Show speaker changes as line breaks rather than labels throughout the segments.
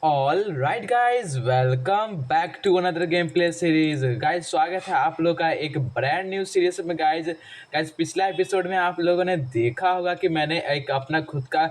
All right guys, welcome back to another game play series. Guys स्वागत है आप लोग का एक ब्रांड न्यू सीरीज में। गाइज गाइज पिछला एपिसोड में आप लोगों ने देखा होगा कि मैंने एक अपना खुद का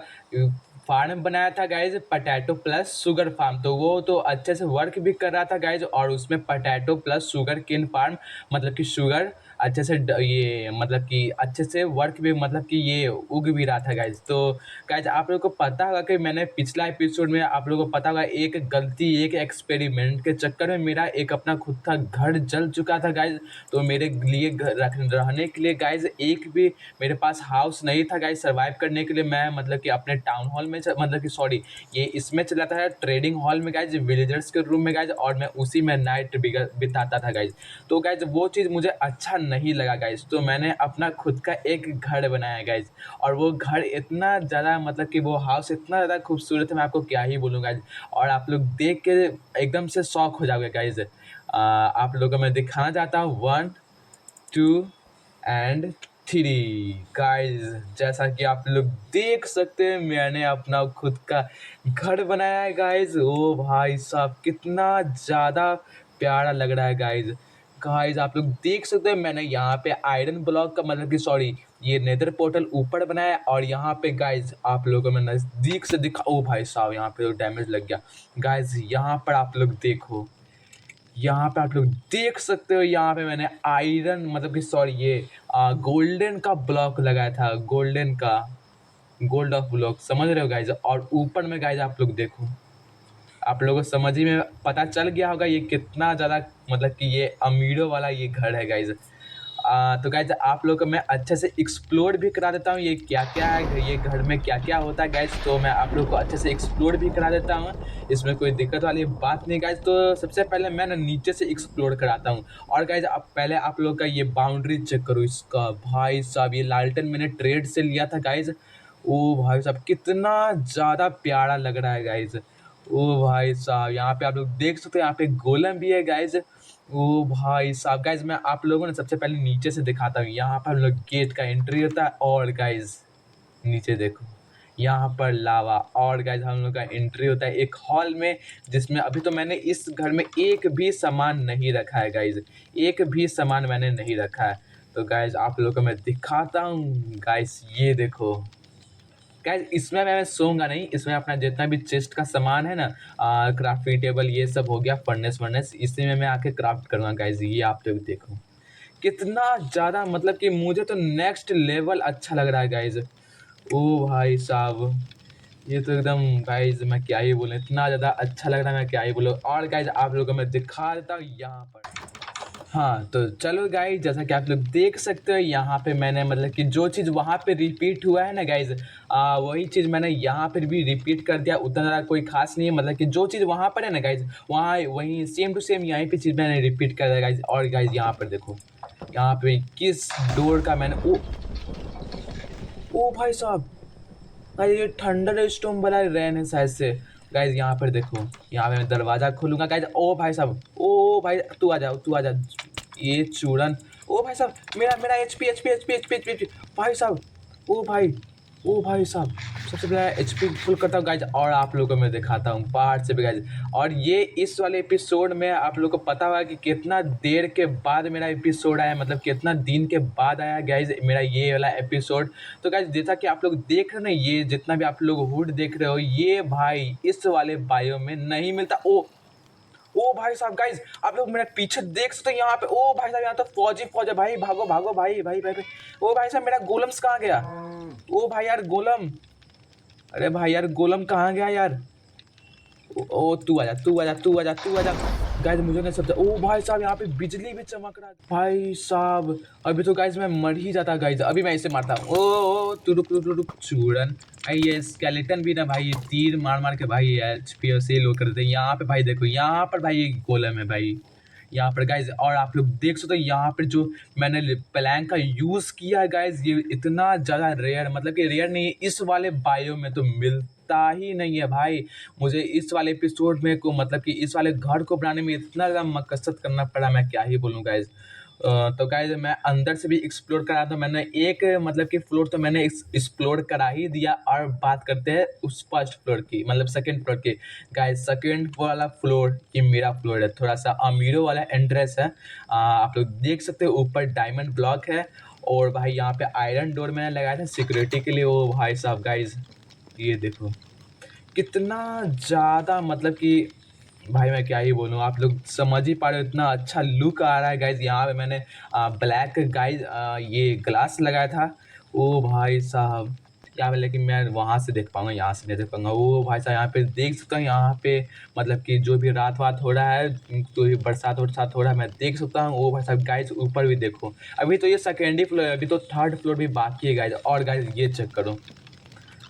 फार्म बनाया था guys, potato plus sugar farm. तो वो तो अच्छे से वर्क भी कर रहा था गाइज, और उसमें potato plus sugar cane farm मतलब कि शुगर अच्छे से ये मतलब कि अच्छे से वर्क भी मतलब कि ये उग भी रहा था गाइज। तो गाइज आप लोगों को पता होगा कि मैंने पिछला एपिसोड में आप लोगों को पता होगा एक गलती, एक एक्सपेरिमेंट के चक्कर में मेरा एक अपना खुद का घर जल चुका था गाइज। तो मेरे लिए रहने के लिए गाइज एक भी मेरे पास हाउस नहीं था गाइज। सर्वाइव करने के लिए मैं मतलब कि अपने टाउन हॉल में मतलब कि सॉरी ये इसमें चला था ट्रेडिंग हॉल में गाइज, विलेजर्स के रूम में गाइज, और मैं उसी में नाइट बिताता था गाइज। तो गाइज वो चीज़ मुझे अच्छा नहीं लगा गाइज, तो मैंने अपना खुद का एक घर बनाया गाइज। और वो घर इतना ज़्यादा मतलब कि वो हाउस इतना ज़्यादा खूबसूरत है, मैं आपको क्या ही बोलूँ गाइज। और आप लोग देख के एकदम से शॉक हो जाओगे गाइज। आप लोगों को मैं दिखाना चाहता हूँ 1 2 एंड 3 गाइज। जैसा कि आप लोग देख सकते हैं मैंने अपना खुद का घर बनाया है गाइज। ओ भाई साहब कितना ज़्यादा प्यारा लग रहा है गाइज। गाइज आप लोग देख सकते हैं मैंने यहाँ पे आयरन ब्लॉक का मतलब कि सॉरी ये नेदर पोर्टल ऊपर बनाया है। और यहाँ पे गाइज आप लोगों को मैं नज़दीक से दिखा, ओ भाई साहब यहाँ पे तो डैमेज लग गया गाइज। यहाँ पर आप लोग देखो, यहाँ पे आप लोग देख सकते हो, यहाँ पे मैंने आयरन मतलब कि सॉरी ये गोल्डन का ब्लॉक लगाया था, गोल्डन का गोल्ड ऑफ ब्लॉक, समझ रहे हो गाइज। और ऊपर में गाइज आप लोग देखो, आप लोगों को समझ ही में पता चल गया होगा ये कितना ज़्यादा मतलब कि ये अमीरों वाला ये घर है गाइज। तो गाइज आप लोग को मैं अच्छे से एक्सप्लोर भी करा देता हूँ ये क्या क्या है, ये घर में क्या क्या होता है गाइज। तो मैं आप लोग को अच्छे से एक्सप्लोर भी करा देता हूँ, इसमें कोई दिक्कत वाली बात नहीं गाइज। तो सबसे पहले मैं ना नीचे से एक्सप्लोर कराता हूँ। और गाइज आप पहले आप लोग का ये बाउंड्री चेक करो इसका, भाई साहब ये लालटेन मैंने ट्रेड से लिया था गाइज। ओ भाई साहब कितना ज़्यादा प्यारा लग रहा है गाइज। ओ भाई साहब यहाँ पे आप लोग देख सकते हो, यहाँ पे गोलम भी है गाइज। ओ भाई साहब गाइज मैं आप लोगों ने सबसे पहले नीचे से दिखाता हूँ। यहाँ पर हम लोग गेट का एंट्री होता है, और गाइज नीचे देखो यहाँ पर लावा। और गाइज हम लोग का एंट्री होता है एक हॉल में, जिसमें अभी तो मैंने इस घर में एक भी सामान नहीं रखा है गाइज, एक भी सामान मैंने नहीं रखा है। तो गाइज आप लोगों को मैं दिखाता हूँ गाइज, ये देखो गाइज इसमें मैं सोऊंगा नहीं, इसमें अपना जितना भी चेस्ट का सामान है ना, क्राफ्टिंग टेबल ये सब हो गया, फर्नेस वर्नेस, इसी में मैं आके क्राफ्ट करूँगा गाइज। ये आप लोग देखो कितना ज़्यादा मतलब कि मुझे तो नेक्स्ट लेवल अच्छा लग रहा है गाइज। ओ भाई साहब ये तो एकदम गाइज मैं क्या ही बोलूँ, इतना ज़्यादा अच्छा लग रहा है मैं क्या ही बोलूँ। और गाइज आप लोगों को मैं दिखा देता हूँ यहाँ पर। हाँ तो चलो गाइज जैसा कि आप लोग देख सकते हो, यहाँ पे मैंने मतलब कि जो चीज़ वहाँ पे रिपीट हुआ है ना गाइज, वही चीज़ मैंने यहाँ पर भी रिपीट कर दिया। उतना ज़्यादा कोई खास नहीं है, मतलब कि जो चीज़ वहाँ पर है ना गाइज, वहाँ वहीं सेम टू सेम यहीं पे चीज़ मैंने रिपीट कर दिया गाइज। और गाइज यहाँ पर देखो, यहाँ पे किस डोर का मैंने ओ भाई साहब गाइज ये थंडर स्टॉर्म वाला रैन है शायद से। गाइज यहाँ पर देखो, यहाँ पे मैं दरवाजा खोलूंगा गाइज। ओ भाई साहब, ओ भाई तू आ जा, तू आ जा, ये चूरन। ओ भाई साहब मेरा मेरा HP HP HP HP HP HP भाई साहब। ओ भाई, ओ भाई साहब सबसे पहले एचपी फुल करता हूँ गाइज, और आप लोगों को मैं दिखाता हूँ बाहर से भी गाइज। और ये इस वाले एपिसोड में आप लोग को पता होगा कि कितना देर के बाद मेरा एपिसोड आया, मतलब कितना दिन के बाद आया गाइज मेरा ये वाला एपिसोड। तो गाइज जैसा कि आप लोग देख रहे हो ना, ये जितना भी आप लोग हुड देख रहे हो, ये भाई इस वाले बायो में नहीं मिलता। ओ भाई साहब गाइज आप लोग मेरे पीछे देख सकते हो, यहाँ पे ओ भाई साहब यहाँ तो फौजी फौज है भाई, भागो भागो भाई भाई भाई, भाई। ओ भाई साहब मेरा गोलम्स कहाँ गया? ओ भाई यार गोलम, अरे भाई यार गोलम कहाँ गया यार? ओ तू आजा, तू आजा, तू आजा, तू आजा। गाइज मुझे नहीं समझा, ओ भाई साहब यहाँ पे बिजली भी चमक रहा है भाई साहब। अभी तो गाइज मैं मर ही जाता गाइज, अभी मैं इसे मारता हूँ। ओ तू रुक रुक रुक रुक चूरन भाई, ये स्केलेटन भी ना भाई तीर मार मार के भाई एचपी से लो कर देते हैं। यहाँ पे भाई देखो, यहाँ पर भाई गोलम है भाई यहाँ पर गाइज। और आप लोग देख सकते हो यहाँ पर जो मैंने प्लैंक का यूज़ किया है गाइज, ये इतना ज़्यादा रेयर, मतलब कि रेयर नहीं है, इस वाले बायो में तो मिलता ही नहीं है भाई। मुझे इस वाले एपिसोड में को मतलब कि इस वाले घर को बनाने में इतना ज़्यादा मकसद करना पड़ा, मैं क्या ही बोलूँ गाइज। तो गाइस मैं अंदर से भी एक्सप्लोर करा, तो मैंने एक मतलब कि फ्लोर तो मैंने एक्सप्लोर करा ही दिया। और बात करते हैं उस फर्स्ट फ्लोर की, मतलब सेकंड फ्लोर की। गाइस सेकंड वाला फ्लोर ये मेरा फ्लोर है, थोड़ा सा अमीरों वाला एंट्रेंस है। आप लोग देख सकते हो ऊपर डायमंड ब्लॉक है। और भाई यहाँ पे आयरन डोर मैंने लगाया था सिक्योरिटी के लिए। ओ भाई साहब गाइस ये देखो कितना ज़्यादा, मतलब कि भाई मैं क्या ही बोलूँ, आप लोग समझ ही पा रहे हो इतना अच्छा लुक आ रहा है गाइज। यहाँ पे मैंने ब्लैक गाइज ये ग्लास लगाया था। ओ भाई साहब यहाँ पे, लेकिन मैं वहाँ से देख पाऊंगा, यहाँ से नहीं देख पाऊंगा। ओ भाई साहब यहाँ पे देख सकता हूँ, यहाँ पे मतलब कि जो भी रात वात हो रहा है, तो भी बरसात वरसात हो रहा है, मैं देख सकता हूँ। ओ भाई साहब गाइज ऊपर भी देखो, अभी तो ये सेकेंड ही फ्लोर है, अभी तो थर्ड फ्लोर भी बाकी है गाइज। और गाइज ये चेक करो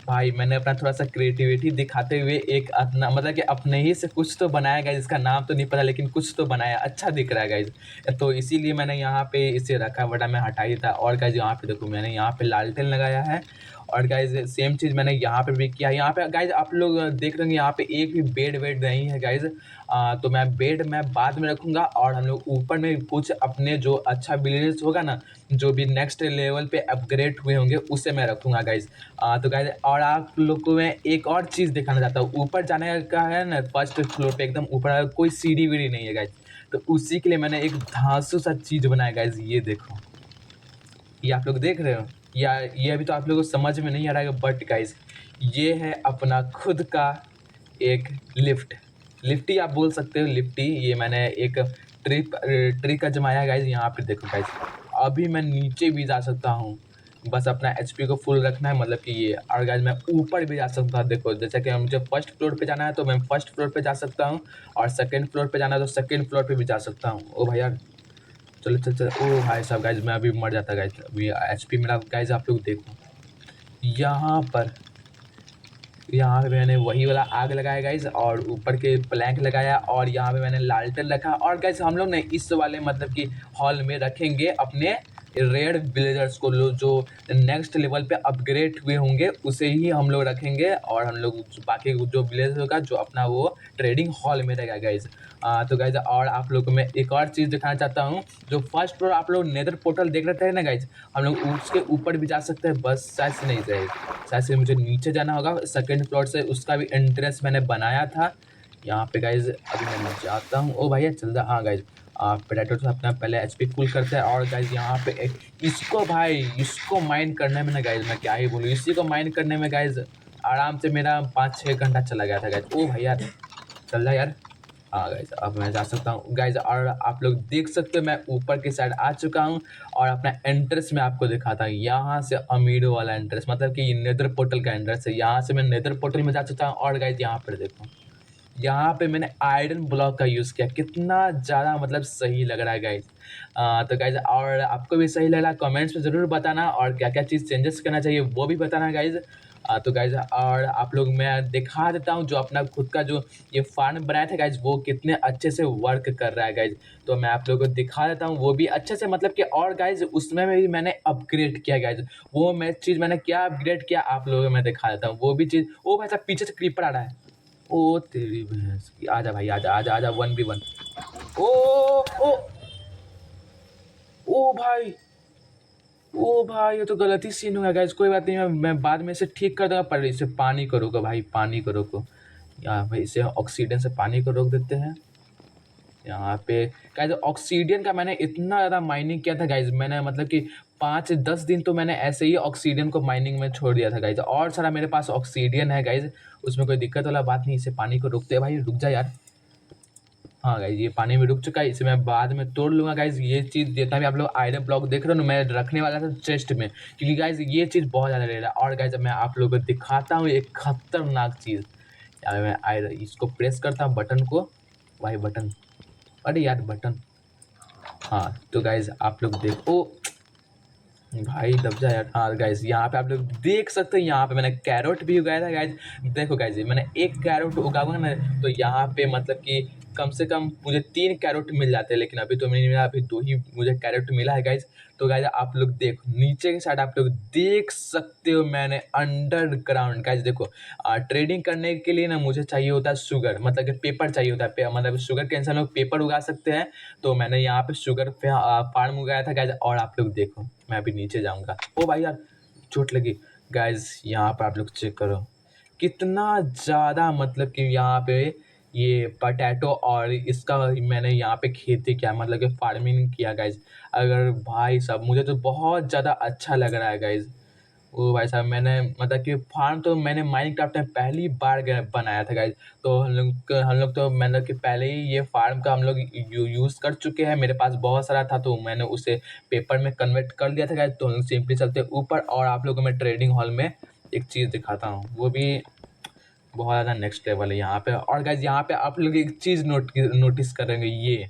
भाई, मैंने अपना थोड़ा-सा क्रिएटिविटी दिखाते हुए एक अपना मतलब कि अपने ही से कुछ तो बनाया गाइज़, इसका नाम तो नहीं पता लेकिन कुछ तो बनाया, अच्छा दिख रहा है गाइज़। तो इसीलिए मैंने यहाँ पे इसे रखा, वरना मैं हटा ही था। और गाइज़ यहाँ पे देखो मैंने यहाँ पे लालटेन लगाया है। और गाइज़ सेम चीज़ मैंने यहाँ पे भी किया है। यहाँ पे गाइज़ आप लोग देख रहे होंगे, यहाँ पे एक भी बेड-वेड नहीं है गाइज़। तो मैं बेड मैं बाद में रखूँगा, और हम लोग ऊपर में कुछ अपने जो अच्छा बिज़नेस होगा ना, जो भी नेक्स्ट लेवल पे अपग्रेड हुए होंगे, उसे मैं रखूँगा गाइज़। तो गाइज़ और आप लोग को मैं एक और चीज़ दिखाना चाहता हूँ। ऊपर जाने का है ना, फर्स्ट फ्लोर पे एकदम ऊपर कोई सीढ़ी-वीढ़ी नहीं है गाइज़। तो उसी के लिए मैंने एक धांसू सा चीज़ बनाया गाइज़, ये देखो। ये आप लोग देख रहे हो? या ये अभी तो आप लोगों को समझ में नहीं आ रहा है, बट गाइज़ ये है अपना खुद का एक लिफ्ट। लिफ्ट ही आप बोल सकते हो, लिफ्ट ही। ये मैंने एक ट्रिक आज़माया है गाइज़, यहाँ पे देखो गाइज़। अभी मैं नीचे भी जा सकता हूँ, बस अपना एचपी को फुल रखना है, मतलब कि ये। और गाइज़ मैं ऊपर भी जा सकता हूँ, देखो जैसे कि मुझे फर्स्ट फ्लोर पे जाना है तो मैं फर्स्ट फ्लोर पे जा सकता हूँ, और सेकंड फ्लोर पे जाना है तो सेकंड फ्लोर पे भी जा सकता हूँ। ओ भाई यार, चलो चल चल। ओ भाई साहब गाइज़ मैं अभी मर जाता गाइज़, अभी एचपी मेरा गाइज़ आप लोग देखो। यहाँ पर यहाँ पे मैंने वही वाला आग लगाया गाइज़, और ऊपर के प्लैंक लगाया, और यहाँ पे मैंने लालटेन रखा। और गाइज़ हम लोग ने इस वाले मतलब कि हॉल में रखेंगे अपने रेयर विलेजर्स को, जो नेक्स्ट लेवल पे अपग्रेड हुए होंगे उसे ही हम लोग रखेंगे। और हम लोग बाकी जो विलेज होगा जो अपना वो ट्रेडिंग हॉल में रहेगा गाइज़। तो गाइज़ और आप लोग को मैं एक और चीज़ दिखाना चाहता हूँ। जो फर्स्ट फ्लोर आप लोग नेदर पोर्टल देख रहे थे ना गाइज़, हम लोग उसके ऊपर भी जा सकते हैं, बस शायद से नहीं जाए, शायद से मुझे नीचे जाना होगा सेकंड फ्लोर से। उसका भी एंट्रेंस मैंने बनाया था। यहाँ पे गाइज़ अभी मैं जाता हूँ। ओ भैया चल रहा, हाँ गाइज़ पोटैटो से अपना पहले एचपी फुल करते हैं। और गाइज़ यहाँ पे इसको भाई इसको माइन करने में ना गाइज़ मैं क्या ही बोलूँ, इसी को माइन करने में गाइज़ आराम से मेरा 5-6 घंटा चला गया था गाइज़। ओ भैया चल रहा यार। हाँ गाइज़ अब मैं जा सकता हूँ गाइज़, और आप लोग देख सकते हो मैं ऊपर की साइड आ चुका हूँ। और अपना एंट्रेंस मैं आपको दिखाता हूँ, यहाँ से अमीरों वाला एंट्रेंस, मतलब कि ये नेदर पोर्टल का एंट्रेंस है। यहाँ से मैं नेदर पोर्टल में जा चुका हूँ। और गाइज़ यहाँ पर देखो, यहाँ पे मैंने आयरन ब्लॉक का यूज़ किया, कितना ज़्यादा मतलब सही लग रहा है गाइज़। तो गाइज़ और आपको भी सही लग रहा है कमेंट्स में ज़रूर बताना, और क्या-क्या चीज़ चेंजेस करना चाहिए वो भी बताना गाइज़। तो गाइज़ और आप लोग मैं दिखा देता हूँ जो अपना खुद का जो ये फार्म बनाया था गाइज़, वो कितने अच्छे से वर्क कर रहा है गाइज़। तो मैं आप लोगों को दिखा देता हूँ वो भी अच्छे से, मतलब कि और गाइज़ उसमें भी मैंने अपग्रेड किया गाइज़। वो मैं चीज़ मैंने क्या अपग्रेड किया आप लोगों को मैं दिखा देता हूँ, वो भी चीज़। ओ भाई साहब पीछे से क्रीपर आ रहा है। ओ तेरी भैंस की, आजा भाई आजा आजा आजा 1v1। ओ ओ ओ भाई, ओ भाई ये तो गलत ही सीन हो गया गाइस। कोई बात नहीं, मैं बाद में इसे ठीक कर दूंगा, पर इसे पानी को रोको भाई, पानी को रोको। यहाँ भाई इसे ऑक्सीजन से पानी को रोक देते हैं। यहाँ पे गाइस ऑक्सीडियन का मैंने इतना ज़्यादा माइनिंग किया था गाइस, मैंने मतलब कि 5-10 दिन तो मैंने ऐसे ही ऑक्सीडियन को माइनिंग में छोड़ दिया था गाइस। और सारा मेरे पास ऑक्सीडियन है गाइस, उसमें कोई दिक्कत वाला बात नहीं। इसे पानी को रोकते हैं भाई, रुक जा यार। हाँ गाइस ये पानी में रुक चुका है, इसे मैं बाद में तोड़ लूँगा गाइस। ये चीज़ जितना भी आप लोग आयरन ब्लॉक देख रहे हो ना, मैं रखने वाला था चेस्ट में, क्योंकि गाइस ये चीज़ बहुत ज़्यादा ले रहा है। और गाइस अब मैं आप लोगों को दिखाता हूँ एक खतरनाक चीज़। यहाँ मैं आयरन इसको प्रेस करता हूँ बटन को, भाई बटन, अरे यार बटन। हाँ तो गाइस आप लोग देखो, भाई दब जा यार। हाँ गाइस यहाँ पे आप लोग देख सकते हैं, यहाँ पे मैंने कैरोट भी उगाया था गाइस। देखो गाइस मैंने एक कैरोट उगाऊंगा ना, तो यहाँ पे मतलब कि कम से कम मुझे 3 कैरेट मिल जाते हैं, लेकिन अभी तो नहीं मिला, अभी 2 ही मुझे कैरेट मिला है गाइज़। तो गाइज़ आप लोग देखो नीचे की साइड आप लोग देख सकते हो मैंने अंडरग्राउंड गाइज़ देखो ट्रेडिंग करने के लिए ना मुझे चाहिए होता है शुगर, मतलब कि पेपर चाहिए होता है मतलब शुगर केन से हम लोग पेपर उगा सकते हैं। तो मैंने यहाँ पे शुगर पे फार्म उगाया था गाइज़। और आप लोग देखो मैं अभी नीचे जाऊँगा। ओ भाई यार चोट लगी। गाइज़ यहाँ पे आप लोग चेक करो कितना ज़्यादा, मतलब कि यहाँ पे ये पोटैटो और इसका मैंने यहाँ पे खेती किया, मतलब कि फार्मिंग किया गाइज़। अगर भाई साहब मुझे तो बहुत ज़्यादा अच्छा लग रहा है गाइज़। ओ भाई साहब मैंने मतलब कि फार्म तो मैंने माइनक्राफ्ट में पहली बार बनाया था गाइज़। तो हम लोग तो मतलब कि पहले ही ये फार्म का हम लोग यूज़ कर चुके हैं। मेरे पास बहुत सारा था तो मैंने उसे पेपर में कन्वर्ट कर लिया था गाइज़। तो हम लोग सिंपली चलते हैं ऊपर और आप लोगों को मैं ट्रेडिंग हॉल में एक चीज़ दिखाता हूँ, वो भी बहुत ज़्यादा नेक्स्ट लेवल है यहाँ पे। और गाइज़ यहाँ पे आप लोग एक चीज़ नोटिस करेंगे, ये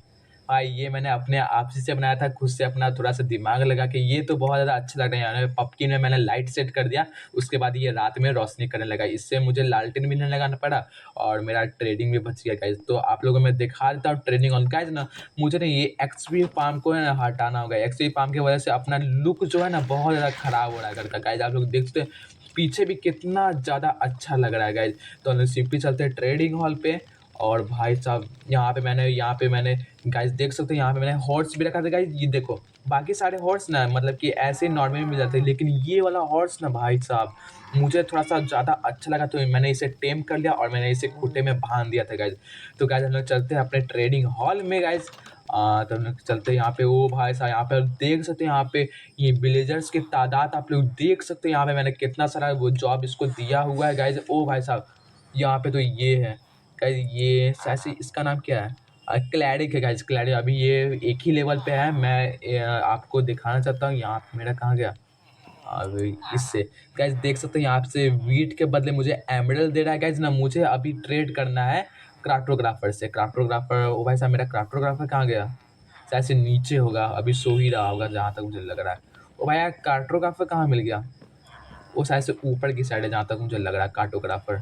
भाई ये मैंने अपने आप से बनाया था, खुद से अपना थोड़ा-सा दिमाग लगा के। ये तो बहुत ज़्यादा अच्छा लग रहा है। यहाँ पे पम्पकिन में मैंने लाइट सेट कर दिया, उसके बाद ये रात में रोशनी करने लगा। इससे मुझे लालटेन भी नहीं लगाना पड़ा और मेरा ट्रेडिंग भी बच गया गाइज़। तो आप लोगों को मैं दिखा देता हूँ ट्रेडिंग ऑन गाइज़ ना, मुझे ना ये एक्सपी फार्म को है ना हटाना होगा। एक्सपी फार्म की वजह से अपना लुक जो है ना बहुत ज़्यादा खराब हो रहा है घर का गाइज़। आप लोग देख सकते हैं पीछे भी कितना ज़्यादा अच्छा लग रहा है गाइज़। तो हम लोग सिंपली चलते हैं ट्रेडिंग हॉल पे। और भाई साहब यहाँ पे मैंने गाइज़ देख सकते हो यहाँ पे मैंने हॉर्स भी रखा था गाइज़। ये देखो बाकी सारे हॉर्स ना मतलब कि ऐसे ही नॉर्मल मिल जाते हैं, लेकिन ये वाला हॉर्स ना भाई साहब मुझे थोड़ा-सा ज़्यादा अच्छा लगा, तो मैंने इसे टेम कर लिया और मैंने इसे खूँटे में बाँध दिया था गाइज़। तो गाइज़ हम लोग चलते हैं अपने ट्रेडिंग हॉल में गाइज़। तो हम लोग चलते हैं यहाँ पे। ओ भाई साहब यहाँ पे देख सकते हैं, यहाँ पे ये विलेजर्स की तादाद आप लोग देख सकते हैं। यहाँ पे मैंने कितना सारा वो जॉब इसको दिया हुआ है गाइज़। ओ भाई साहब यहाँ पे तो ये है गाइज़, ये शायद से इसका नाम क्या है? क्लैरिक है गाइज़, क्लैरिक। अभी ये एक ही लेवल पे है। मैं आपको दिखाना चाहता हूँ, यहाँ पे मेरा कहाँ गया? अभी इससे गाइज़ देख सकते हैं यहाँ से व्हीट के बदले मुझे एमराल्ड दे रहा है गाइज़ ना। मुझे अभी ट्रेड करना है क्राफ्टोग्राफर से। क्राफ्टोग्राफर, ओ भाई साहब मेरा क्राफ्टोग्राफर कहाँ गया? शायद से नीचे होगा, अभी सो ही रहा होगा जहाँ तक मुझे लग रहा है। ओ भाई यार क्राफ्टोग्राफर कहाँ मिल गया? वो शायद से ऊपर की साइड है जहाँ तक मुझे लग रहा है कार्टोग्राफर।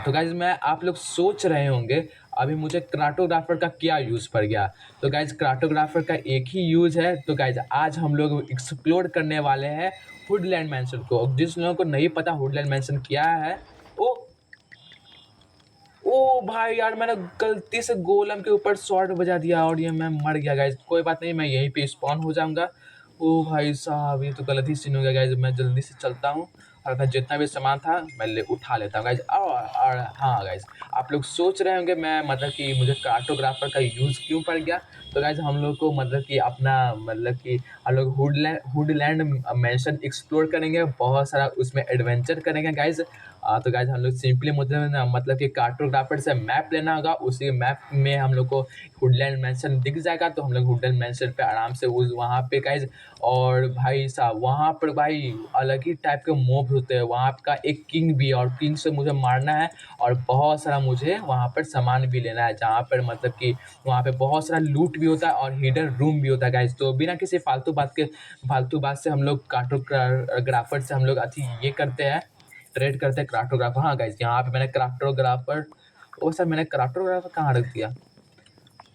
तो गाइज़ मैं आप लोग सोच रहे होंगे अभी मुझे क्राटोग्राफर का क्या यूज़ पड़ गया। तो गाइज़ क्राटोग्राफर का एक ही यूज़ है। तो गाइज़ आज हम लोग एक्सप्लोर करने वाले हैं वुडलैंड मैंशन को। जिस लोगों को नहीं पता वुडलैंड मैंशन क्या है, ओ ओ भाई यार मैंने गलती से गोलम के ऊपर शॉट बजा दिया और ये मैं मर गया गाइज़। कोई बात नहीं, मैं यहीं पे स्पॉन हो जाऊँगा। ओ भाई साहब ये तो गलत ही सीन हो गया गाइज़। मैं जल्दी से चलता हूँ और अपना जितना भी सामान था मैं उठा लेता हूँ गाइज़। और हाँ गाइज़ आप लोग सोच रहे होंगे मैं मतलब कि मुझे कार्टोग्राफर का यूज़ क्यों पड़ गया। तो गाइज़ हम लोग को मतलब कि अपना मतलब कि हम लोग वुडलैंड मैंशन एक्सप्लोर करेंगे, बहुत सारा उसमें एडवेंचर करेंगे गाइज़। तो गाइज़ हम लोग सिंपली मतलब कि कार्टोग्राफर से मैप लेना होगा। उसी मैप में हम लोग को वुडलैंड मैंशन दिख जाएगा, तो हम लोग वुडलैंड मैंशन पे आराम से उस वहाँ पे गाइज़। और भाई साहब वहाँ पर भाई अलग ही टाइप के मॉब होते हैं। वहाँ का एक किंग भी है और किंग से मुझे मारना है और बहुत सारा मुझे वहाँ पर सामान भी लेना है, जहाँ पर मतलब कि वहाँ पे बहुत सारा लूट भी होता है और हिडन रूम भी होता है गाइज़। तो बिना किसी फालतू बात से हम लोग कार्टोग्राफर से हम लोग ये करते हैं, ट्रेड करते हैं क्राफ्टोग्राफर। हाँ गाइज़ यहाँ पे मैंने क्राफ्टोग्राफर, ओ सर मैंने क्राफ्टोग्राफर कहाँ रख दिया?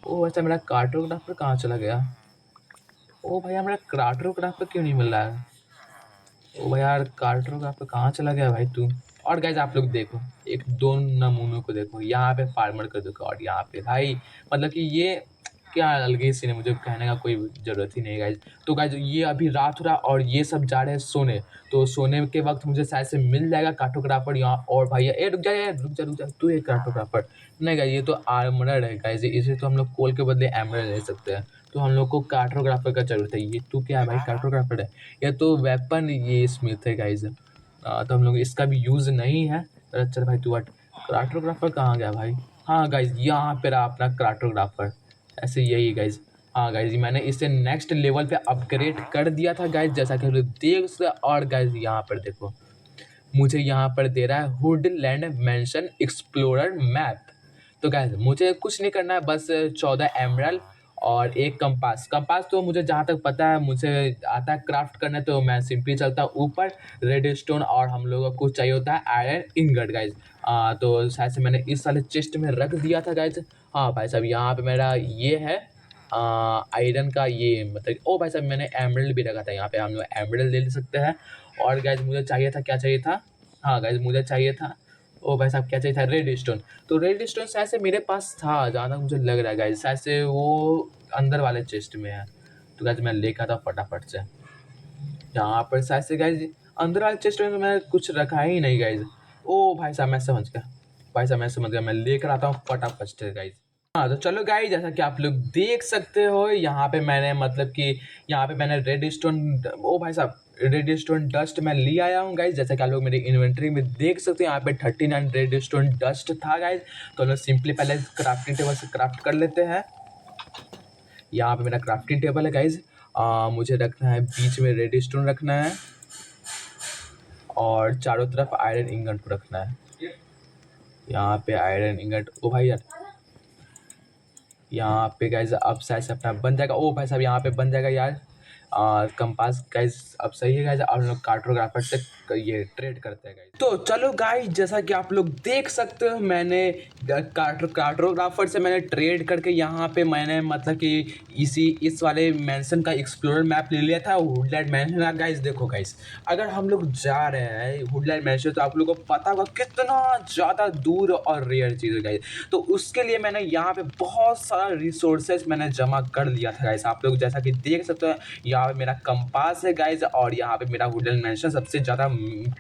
ओह! अच्छा मेरा कार्टोग्राफर कहाँ चला गया? ओ भैया मेरा कार्टोग्राफर क्यों नहीं मिल रहा है? ओ भाई यार कार्टोग्राफर कहाँ चला गया भाई तू? और गाइज़ आप लोग देखो, एक 2 नमूनों को देखो, यहाँ पे फार्मर को देखो और यहाँ पे भाई मतलब कि ये क्या अलग ही सीन है, मुझे कहने का कोई ज़रूरत ही नहीं है गाइज़। तो गाइज़ ये अभी रात हो रहा है और ये सब जा रहे हैं सोने। तो सोने के वक़्त मुझे शायद से मिल जाएगा कार्टोग्राफर यहाँ। और भाई ए रुक जा तू है कार्टोग्राफर। नहीं गाइज़ ये तो आर्मरर है गाइज़, इसे तो हम लोग कोल के बदले एमराल्ड ले सकते हैं। तो हम लोग को कार्टोग्राफर का ज़रूरत है। ये तू क्या है भाई कार्टोग्राफर है? या तो वेपन ये स्मिथ है गाइज़। तो हम लोग इसका भी यूज़ नहीं है। चल भाई तू हट। कार्टोग्राफर कहाँ गया भाई? हाँ गाइज़ यहाँ पे रहा अपना कार्टोग्राफर। ऐसे यही गाइज़। हाँ गाइज़ मैंने इसे नेक्स्ट लेवल पे अपग्रेड कर दिया था गाइज़, जैसा कि हम लोग देख सकते हैं। और गाइज़ यहाँ पर देखो मुझे यहाँ पर दे रहा है वुडलैंड मैंशन एक्सप्लोरर मैप। तो गाइज़ मुझे कुछ नहीं करना है, बस 14 एमराल्ड और एक कंपास। कंपास तो मुझे जहाँ तक पता है मुझे आता है क्राफ्ट करने, तो मैं सिंपली चलता हूँ ऊपर रेड स्टोन, और हम लोगों को चाहिए होता है आयरन इंगट गाइज। तो शायद से मैंने इस वाले चेस्ट में रख दिया था गाइज। हाँ भाई साहब, यहाँ पे मेरा ये है आयरन का ये मतलब, ओ भाई साहब मैंने एमरल्ड भी रखा था, यहाँ पे हम लोग एमरल्ड ले सकते हैं। और गाइज मुझे चाहिए था, क्या चाहिए था, हाँ गाइज मुझे चाहिए था, ओ भाई साहब क्या चाहिए था, रेड स्टोन। तो रेड स्टोन शायद से मेरे पास था, जहाँ तक मुझे लग रहा है गाइज, शायद से वो अंदर वाले चेस्ट में है। तो गाइज मैं लेकर आता हूँ फटाफट से। यहाँ पर शायद से गाइज अंदर वाले चेस्ट में तो मैंने कुछ रखा ही नहीं गाइज। ओ भाई साहब मैं समझ गया, भाई साहब मैं समझ गया, मैं लेकर आता हूँ फटाफट से गाइज। हाँ तो चलो गाइज, जैसा कि आप लोग देख सकते हो यहाँ पे मैंने मतलब कि यहाँ पे मैंने रेड स्टोन, ओ भाई साहब रेड स्टोन डस्ट मैं ले आया हूँ गाइज। जैसा कि आप लोग मेरी इन्वेंट्री में देख सकते हो, यहाँ पे 39 रेड स्टोन डस्ट था गाइज। तो हम लोग सिंपली पहले क्राफ्टिंग टेबल से क्राफ्ट कर लेते हैं। यहाँ पे मेरा क्राफ्टिंग टेबल है गाइज। मुझे रखना है बीच में रेड स्टोन रखना है, और चारों तरफ आयरन इंगट को रखना है। यहाँ पे आयरन इंगट, ओ भाई यार यहाँ पे गाइज अब शायद से अपना बन जाएगा। ओ भाई साहब यहाँ पे बन जाएगा यार कंपास गाइज। अब सही है गाइज, अब हम लोग कार्टोग्राफर से ये ट्रेड करते हैं गाइज। तो चलो गाइज, जैसा कि आप लोग देख सकते हो मैंने कार्टोग्राफर से मैंने ट्रेड करके यहाँ पे मैंने मतलब कि इस वाले मैंसन का एक्सप्लोरर मैप ले लिया था, वुडलैंड मैंसन। गाइज देखो गाइज, अगर हम लोग जा रहे हैं वुडलैंड मैंसन तो आप लोगों को पता होगा कितना ज़्यादा दूर और रेयर चीज़ है गाइज। तो उसके लिए मैंने यहाँ पे बहुत सारा रिसोर्सेज मैंने जमा कर लिया था गाइज। आप लोग जैसा कि देख सकते हो यहाँ पे मेरा कंपास है गाइज, और यहाँ पे मेरा वुडलैंड मैंसन सबसे ज़्यादा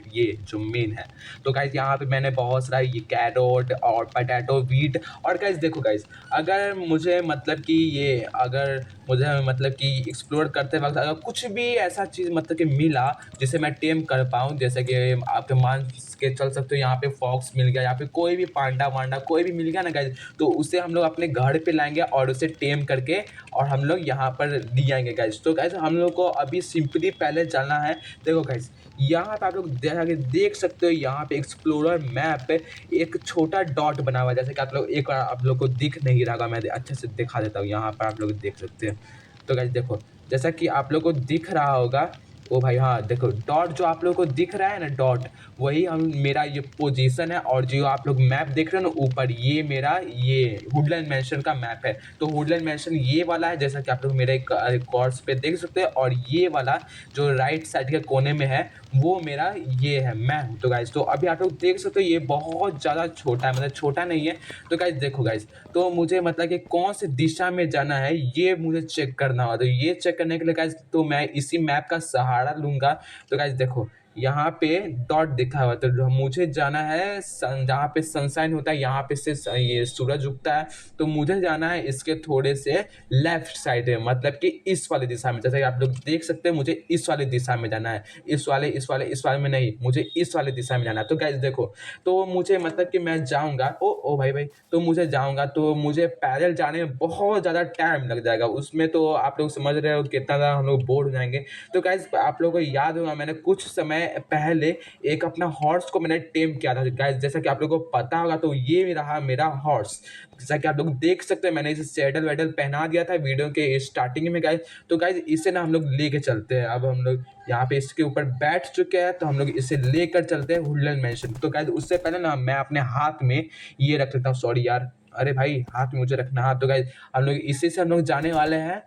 ये जो मेन है। तो गाइज यहाँ पे मैंने बहुत सारा ये कैरोट और पोटैटो वीट, और गाइज देखो गाइज, अगर मुझे मतलब कि ये अगर मुझे मतलब कि एक्सप्लोर करते वक्त अगर कुछ भी ऐसा चीज़ मतलब कि मिला जिसे मैं टेम कर पाऊँ, जैसे कि आप मान के चल सकते हो यहाँ पे फॉक्स मिल गया, यहाँ पे कोई भी पांडा वांडा कोई भी मिल गया ना गाइज, तो उसे हम लोग अपने घर पे लाएंगे और उसे टेम करके और हम लोग यहाँ पर ले आएंगे गाइज। तो गाइज हम लोग को अभी सिंपली पहले चलना है। देखो गाइज यहाँ पे आप लोग देख सकते हो, यहाँ पे एक्सप्लोरर मैप पे एक छोटा डॉट बना हुआ है, जैसे कि आप लोग एक आप लोग को दिख नहीं रहा, मैं अच्छे से दिखा देता हूँ। यहाँ पर आप लोग देख सकते हैं। तो गाइज देखो, जैसा कि आप लोग को दिख रहा होगा, ओ भाई हाँ देखो डॉट जो आप लोग को दिख रहा है ना डॉट, वही हम मेरा ये पोजीशन है। और जो आप लोग मैप देख रहे हो ना ऊपर, ये मेरा ये वुडलैंड मैंसन का मैप है। तो वुडलैंड मैंसन ये वाला है, जैसा कि आप लोग मेरे कॉर्ड्स पे देख सकते हैं, और ये वाला जो राइट साइड के कोने में है वो मेरा ये है मैं हूँ। तो गाइज तो अभी आप लोग देख सकते हो ये बहुत ज़्यादा छोटा है, मतलब छोटा नहीं है। तो गाइज देखो गाइज, तो मुझे मतलब कि कौन सी दिशा में जाना है ये मुझे चेक करना होगा। तो ये चेक करने के लिए गाइज तो मैं इसी मैप का सहारा लूँगा। तो गाइज देखो यहाँ पे डॉट दिखा हुआ है, तो मुझे जाना है जहाँ पे सनशाइन होता है, यहाँ पे से ये सूरज उगता है। तो मुझे जाना है इसके थोड़े से लेफ्ट साइड है, मतलब कि इस वाली दिशा में। जैसे कि आप लोग देख सकते हैं मुझे इस वाली दिशा में जाना है, इस वाले में नहीं, मुझे इस वाली दिशा में जाना है। तो गाइस देखो, तो मुझे मतलब कि मैं जाऊँगा, ओ भाई तो मुझे जाऊँगा तो मुझे पैदल जाने में बहुत ज़्यादा टाइम लग जाएगा। उसमें तो आप लोग समझ रहे हो कितना ज़्यादा हम लोग बोर हो जाएंगे। तो गाइस आप लोगों को याद होगा मैंने कुछ समय पहले एक अपना हॉर्स को मैंने टेम किया था गाइस, जैसा कि आप लोगों को पता होगा। तो ये रहा मेरा हॉर्स, जैसा कि आप लोग देख सकते हैं मैंने इसे सैडल वैडल पहना दिया था वीडियो के स्टार्टिंग में गाइस। तो गाइस इसे ना हम लोग लेके चलते हैं। अब हम लोग यहाँ पे इसके ऊपर बैठ चुके हैं, तो हम लोग इसे लेकर चलते हैं वुडलैंड मैंसन। तो गाइस उससे पहले ना मैं अपने हाथ में ये रख लेता हूँ, सॉरी यार, अरे भाई हाथ में मुझे रखना हाथ। तो गाइस हम लोग इसी से हम लोग जाने वाले हैं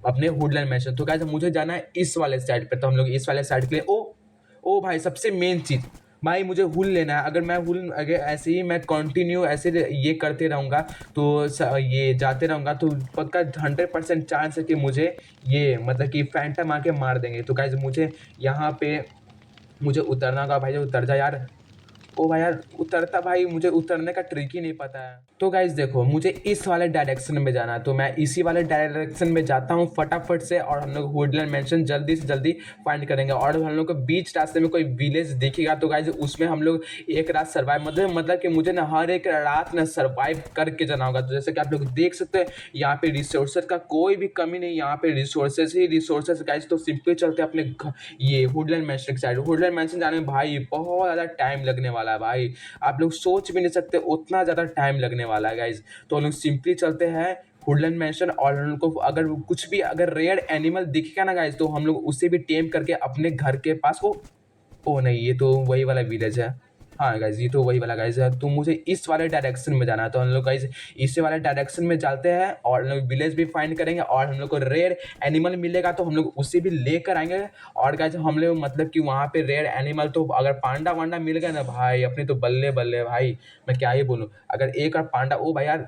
अपने वुडलैंड मैंसन। तो गाइस मुझे जाना है इस वाले साइड पे, तो हम लोग इस वाले साइड के लिए ओ भाई सबसे मेन चीज़ भाई मुझे हुल लेना है। अगर मैं हुल अगर ऐसे ही मैं कंटिन्यू ऐसे ये करते रहूँगा तो ये जाते रहूँगा तो पक्का 100% चांस है कि मुझे ये मतलब कि फैंटम आके मार देंगे। तो गाइस मुझे यहाँ पे मुझे उतरना होगा। भाई उतर जा यार, ओ भाई यार उतरता, भाई मुझे उतरने का ट्रिक ही नहीं पता है। तो गाइज देखो मुझे इस वाले डायरेक्शन में जाना है, तो मैं इसी वाले डायरेक्शन में जाता हूँ फटाफट से, और हम लोग वुडलैंड मैंसन जल्दी से जल्दी फाइंड करेंगे। और हम लोग को बीच रास्ते में कोई विलेज दिखेगा तो गाइज उसमें हम लोग एक रात सर्वाइव मतलब कि मुझे ना हर एक रात ना सर्वाइव करके जाना होगा। तो जैसे कि आप लोग देख सकते हैं यहाँ पे रिसोर्सेज का कोई भी कमी नहीं, यहाँ पे रिसोर्सेज ही रिसोर्सेज गाइज। तो सिंपली चलते हैं अपने ये वुडलैंड मैंसन की साइड। वुडलैंड मैंसन जाने में भाई बहुत ज़्यादा टाइम लगने वाला है भाई, आप लोग सोच भी नहीं सकते उतना ज़्यादा टाइम लगने वाला है गाइज। तो हम लोग सिंपली चलते हैं वुडलैंड मैंशन, और हम लोग को अगर कुछ भी अगर रेयर एनिमल दिखेगा ना गाइस, तो हम लोग उसे भी टेम करके अपने घर के पास वो, ओ नहीं, ये तो वही वाला विलेज है। हाँ गाइज, ये तो वही वाला गाइज है, तो मुझे इस वाले डायरेक्शन में जाना है। तो हम लोग गाइज इसी वाले डायरेक्शन में चलते हैं और हम लोग विलेज भी फाइंड करेंगे, और हम लोग को रेयर एनिमल मिलेगा तो हम लोग उसे भी लेकर आएंगे। और गाइज हम लोग मतलब कि वहाँ पे रेयर एनिमल, तो अगर पांडा वांडा मिल गया ना भाई, अपने तो बल्ले बल्ले भाई, मैं क्या ही बोलूँ। अगर एक और पांडा, ओ भाई यार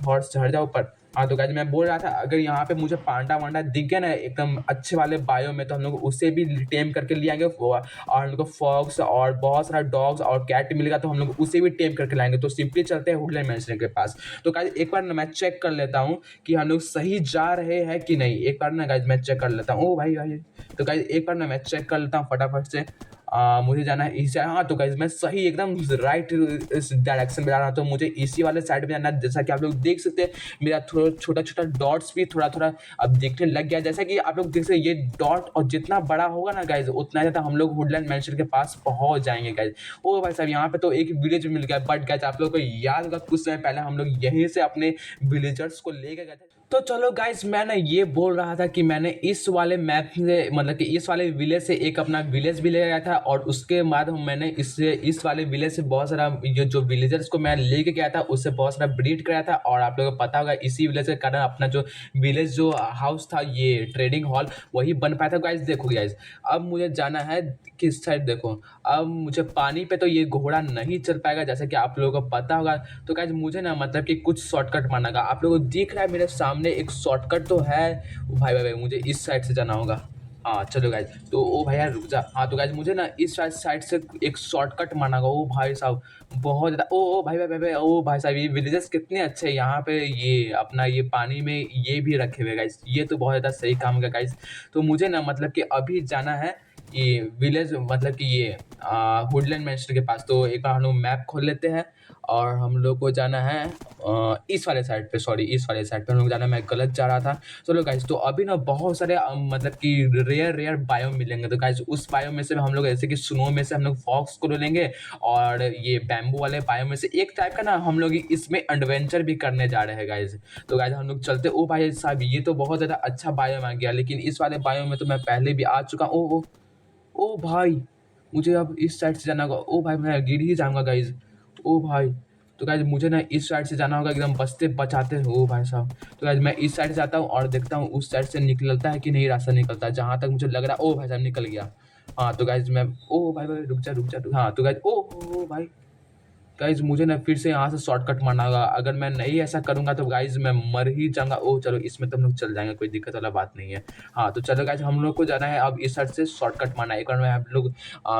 हॉर्स चढ़ जाओ ऊपर। हाँ तो गाइज मैं बोल रहा था, अगर यहाँ पे मुझे पांडा वांडा दिख गया ना एकदम अच्छे वाले बायो में, तो हम लोग उसे भी टेम करके ले आएंगे। और हम लोग को फॉक्स और बहुत सारा डॉग्स और कैट मिलेगा, तो हम लोग उसे भी टेम करके लाएंगे। तो सिंपली चलते हैं वुडलैंड मैंशन के पास। तो गाइज एक बार ना मैं चेक कर लेता हूँ कि हम लोग सही जा रहे हैं कि नहीं। एक बार ना गाइज मैं चेक कर लेता हूँ। ओ भाई भाई, तो गाइज एक बार ना मैं चेक कर लेता हूँ फटाफट से। मुझे जाना है इस साइड। हाँ तो गाइज मैं सही एकदम राइट इस डायरेक्शन में जा रहा हूँ, तो मुझे इसी वाले साइड में जाना है। जैसा कि आप लोग देख सकते हैं, मेरा थोड़ा छोटा छोटा डॉट्स भी थोड़ा थोड़ा अब दिखने लग गया। जैसा कि आप लोग देख सकते हैं, ये डॉट और जितना बड़ा होगा ना गाइज, उतना ज़्यादा हम लोग वुडलैंड मैंशन के पास पहुंच जाएंगे गाइज। ओ भाई साहब, यहाँ पे तो एक विलेज मिल गया, बट गाइज आप लोग को याद होगा कुछ समय पहले हम लोग यहीं से अपने विलेजर्स को लेके गए थे। तो चलो गाइज मैं ना ये बोल रहा था कि मैंने इस वाले मैप से मतलब कि इस वाले विलेज से एक अपना विलेज भी ले गया था, और उसके बाद मैंने इससे इस वाले विलेज से बहुत सारा ये जो विलेजर्स को मैं लेके गया था उससे बहुत सारा ब्रीड कराया था। और आप लोगों को पता होगा इसी विलेज के कारण अपना जो विलेज जो हाउस था, ये ट्रेडिंग हॉल, वही बन पाया था गाइज। देखो गाइज अब मुझे जाना है किस साइड, देखो अब मुझे पानी पे तो ये घोड़ा नहीं चल पाएगा जैसे कि आप लोगों को पता होगा। तो गाइज मुझे ना मतलब कि कुछ शॉर्टकट मारना होगा। आप लोगों को दिख रहा है मेरे सामने एक शॉर्टकट तो है। भाई भाई भाई, मुझे इस साइड से जाना होगा। हाँ चलो गाइज, तो ओ भाई यार रुक जा। हाँ तो गाइज मुझे ना इस साइड से एक शॉर्टकट मारना होगा। ओ भाई साहब बहुत ज़्यादा, ओ भाई भाई भाई भाई, ओ भाई साहब ये विलेजेस कितने अच्छे हैं यहाँ पे। ये अपना ये पानी में ये भी रखे हुए गाइज, ये तो बहुत ज़्यादा सही काम का गाइज। तो मुझे ना मतलब कि अभी जाना है ये विलेज, मतलब कि ये वुडलैंड मैंशन के पास। तो एक बार हम लोग मैप खोल लेते हैं, और हम लोग को जाना है इस वाले साइड पे, सॉरी इस वाले साइड पे हम लोग जाना है, मैं गलत जा रहा था। चलो गाइज तो अभी ना बहुत सारे मतलब कि रेयर रेयर बायो मिलेंगे। तो गाइज उस बायो में से हम लोग जैसे कि स्नो में से हम लोग फॉक्स को लेंगे, और ये बैम्बू वाले बायो में से एक टाइप का ना हम लोग इसमें एडवेंचर भी करने जा रहे हैं गाइज। तो गाइज हम लोग चलते। ओ भाई साहब ये तो बहुत ज़्यादा अच्छा बायो आ गया, लेकिन इस वाले बायो में तो मैं पहले भी आ चुका। ओ भाई, मुझे अब इस साइड से जाना होगा। ओ भाई मैं गिर ही जाऊँगा गाइज़। ओ भाई, तो गाइज़ मुझे ना इस साइड से जाना होगा एकदम बचते बचाते। ओ भाई साहब, तो गाइज़ मैं इस साइड से जाता हूँ और देखता हूँ उस साइड से निकलता है कि नहीं रास्ता निकलता है, जहाँ तक मुझे लग रहा है। ओ भाई साहब निकल गया। हाँ, तो गाइज़ मैं, ओ भाई भाई रुक जा। हाँ, तो गाइज़ ओ भाई, गाइज़ मुझे ना फिर से यहाँ से शॉर्टकट मारना होगा। अगर मैं नहीं ऐसा करूँगा तो गाइज़ मैं मर ही जाऊँगा। ओह! चलो इसमें तो हम लोग चल जाएँगे, कोई दिक्कत वाला बात नहीं है। हाँ, तो चलो गाइज़ हम लोग को जाना है अब इस साइड से शॉर्टकट मारना है। एक बार मैं आप लोग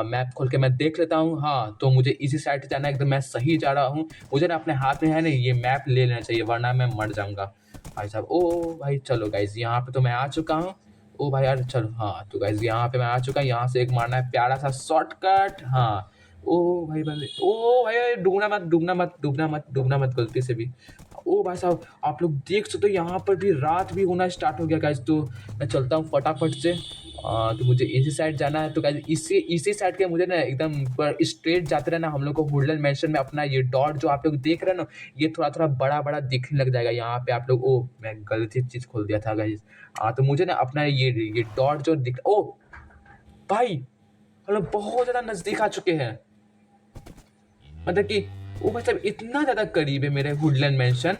मैप खोल के मैं देख लेता हूँ। हाँ, तो मुझे इसी साइड से जाना है, एकदम मैं सही जा रहा हूँ। मुझे ना अपने हाथ में है ना ये मैप ले लेना चाहिए, वरना मैं मर जाऊँगा। भाई साहब ओह! भाई चलो गाइज़ यहाँ पे तो मैं आ चुका हूँ। ओह भाई यार चलो, हाँ, तो गाइज़ यहाँ पे मैं आ चुका हूँ। यहाँ से एक मारना है प्यारा-सा शॉर्टकट। हाँ, ओ भाई भाई, ओ भाई भाई, डूबना मत गलती से भी। ओ भाई साहब आप लोग देख सकते हो यहाँ पर भी रात भी होना स्टार्ट हो गया गाइस। तो मैं चलता हूँ फटाफट से। तो मुझे इसी साइड जाना है। तो गाइस इसी इसी साइड के मुझे ना एकदम पर स्ट्रेट जाते रहना। हम लोग को वुडलैंड मैंशन में अपना ये डॉट जो आप लोग देख रहे हैं ना, ये थोड़ा थोड़ा बड़ा बड़ा दिखने लग जाएगा यहाँ पे। आप लोग, ओ मैं गलती चीज़ खोल दिया था गाइस। तो मुझे ना अपना ये डॉट जो दिख, ओ भाई हम लोग बहुत ज़्यादा नज़दीक आ चुके हैं। मतलब कि ओ भाई साहब इतना ज़्यादा करीब है मेरे वुडलैंड मैंशन।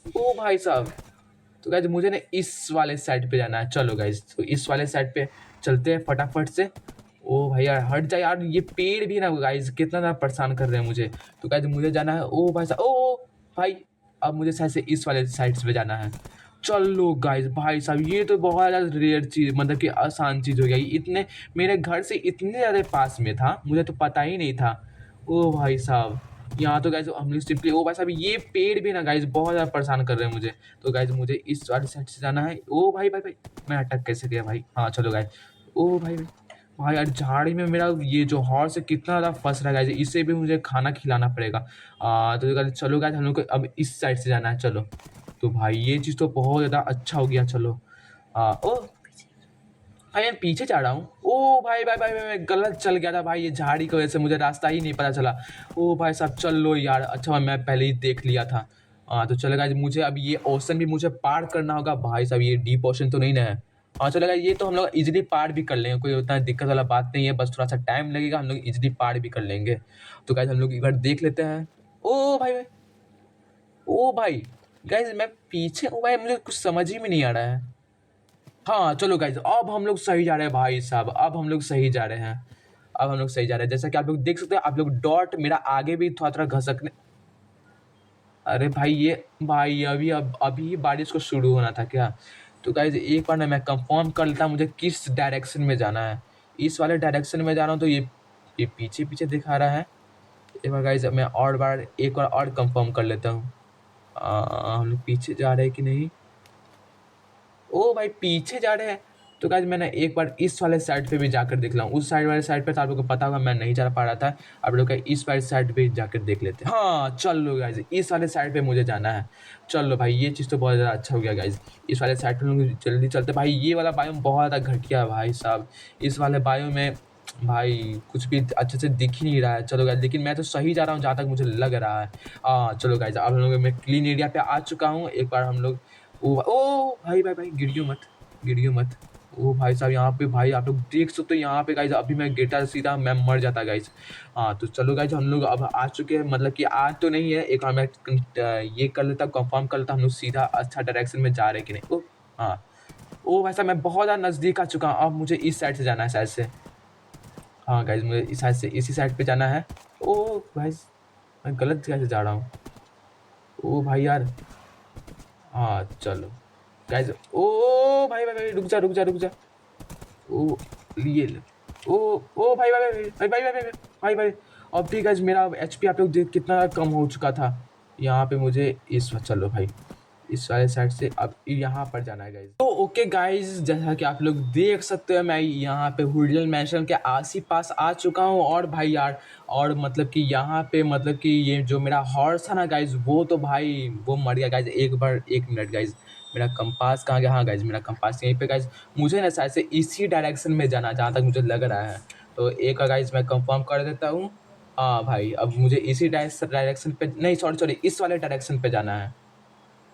ओ भाई साहब, तो गाइज मुझे ना इस वाले साइड पे जाना है। चलो गाइज तो इस वाले साइड पे चलते हैं फटाफट से। ओ भाई यार हट जा यार, ये पेड़ भी ना गाइज कितना ज़्यादा परेशान कर रहे हैं मुझे। तो गाइज मुझे जाना है। ओ भाई साहब, ओ भाई अब मुझे शायद से इस वाले साइड पे जाना है। चलो गाइज भाई साहब ये तो बहुत ज़्यादा रेयर चीज़, मतलब कि आसान चीज़ हो गई। इतने मेरे घर से इतने ज़्यादा पास में था, मुझे तो पता ही नहीं था। ओ भाई साहब यहाँ तो गाइज हम लोग सिंपली, ओ भाई साहब ये पेड़ भी ना गाइज बहुत ज़्यादा परेशान कर रहे हैं मुझे। तो गाइज मुझे इस वाली साइड से जाना है। ओ भाई भाई भाई, मैं अटक कैसे गया भाई। हाँ चलो गाइज, ओ भाई भाई, भाई यार झाड़ी में मेरा ये जो हॉर्स है कितना ज़्यादा फंस रहा है गाइज, इससे भी मुझे खाना खिलाना पड़ेगा। तो गाइज चलो गाइज हम लोग को अब इस साइड से जाना है। चलो तो भाई ये चीज़ तो बहुत ज़्यादा अच्छा हो गया। चलो ओ भाई मैं पीछे जा रहा हूँ। ओ भाई भाई भाई भाई, मैं गलत चल गया था भाई, ये झाड़ी की वजह से मुझे रास्ता ही नहीं पता चला। ओ भाई साहब चल लो यार, अच्छा मैं पहले ही देख लिया था। हाँ तो चलो गाइज, मुझे अब ये ओशन भी मुझे पार करना होगा भाई साहब। ये डीप ओशन तो नहीं ना है। हाँ चलो गाइज, ये तो हम लोग इजीली पार भी कर लेंगे, कोई उतना दिक्कत वाला बात नहीं है, बस थोड़ा सा टाइम लगेगा, हम लोग इजीली पार भी कर लेंगे। तो गाइज हम लोग एक बार देख लेते हैं। ओ भाई भाई, ओ भाई गाइज मैं पीछे हूँ भाई, मुझे कुछ समझ ही में नहीं आ रहा है। हाँ चलो गाइज, अब हम लोग सही जा रहे हैं भाई साहब, अब हम लोग सही जा रहे हैं। अब हम लोग सही जा रहे हैं, जैसा कि आप लोग देख सकते हैं, आप लोग डॉट मेरा आगे भी थोड़ा थोड़ा घसकने। अरे भाई ये, भाई अभी अभी बारिश को शुरू होना था क्या? तो गाइज एक बार ना मैं कंफर्म कर लेता हूँ मुझे किस डायरेक्शन में जाना है। इस वाले डायरेक्शन में जा रहा हूँ, तो ये पीछे पीछे दिखा रहा है। एक बार गाइज मैं और बार एक बार और कंफर्म कर लेता हूँ। हम लोग पीछे जा रहे हैं कि नहीं? ओ भाई पीछे जा रहे हैं। तो गाइज मैंने एक बार इस वाले साइड पे भी जाकर देख रहा हूँ, उस साइड वाले साइड पे तो आप लोगों को पता होगा मैं नहीं जा पा रहा था। आप लोग का इस वाले साइड पे जाकर देख लेते हैं। हाँ चलो गाइज, इस वाले साइड पे मुझे जाना है। चलो भाई ये चीज़ तो बहुत ज़्यादा अच्छा हो गया गाइज। इस वाले साइड पे हम लोग जल्दी चलते। भाई ये वाला बायोम बहुत ज़्यादा घटिया है भाई साहब। इस वाले बायोम में भाई कुछ भी अच्छे से दिख ही नहीं रहा है। चलो गाइज, लेकिन मैं तो सही जा रहा हूँ जहाँ तक मुझे लग रहा है। हाँ चलो गाइज, अब हम लोग मैं क्लीन एरिया पे आ चुका हूँ। एक बार हम लोग ओ भाई भाई भाई, गिरियो मत, गिरियो मत। ओ भाई साहब यहाँ पे भाई आप लोग देख सकते हो, यहाँ पे गाइज अभी मैं गिरता सीधा मैं मर जाता गाइज। हाँ तो चलो गाइज, हम लोग अब आ चुके हैं, मतलब कि आज तो नहीं है। एक बार मैं ये कर लेता, कंफर्म कर लेता हम लोग सीधा अच्छा डायरेक्शन में जा रहे हैं कि नहीं। ओ हाँ, ओ भाई साहब मैं बहुत ज़्यादा नज़दीक आ चुका हूँ। अब मुझे इस साइड से जाना है शायद से। हाँ गाइज मुझे इस साइड से, इसी साइड पे जाना है। ओ भाई मैं गलत जगह से जा रहा हूँ। ओ भाई यार, हाँ चलो गाइज। ओ भाई भाई भाई रुक जा रुक जा रुक जा। ओ ये ले। ओ ओ भाई भाई भाई भाई भाई भाई भाई भाई, अब भी गाइज मेरा एचपी आप लोग देख कितना कम हो चुका था। यहाँ पे मुझे इस वक्त, चलो भाई इस वाले साइड से अब यहाँ पर जाना है गाइज। तो ओके गाइज, जैसा कि आप लोग देख सकते हो मैं यहाँ पे हुडल मैंशन के आस ही पास आ चुका हूँ। और भाई यार, और मतलब कि यहाँ पे मतलब कि ये जो मेरा हॉर्स था ना गाइज, वो तो भाई वो मर गया गाइज। एक बार एक मिनट गाइज, मेरा कंपास कहाँ गया? हाँ गाइज मेरा कंपास यहीं पे गाइज। मुझे ना शायद से इसी डायरेक्शन में जाना, जहाँ तक मुझे लग रहा है। तो एक गाइज मैं कंफर्म कर देता हूँ। हाँ भाई, अब मुझे इसी डायरेक्शन पे नहीं, सॉरी सॉरी, इस वाले डायरेक्शन पे जाना है।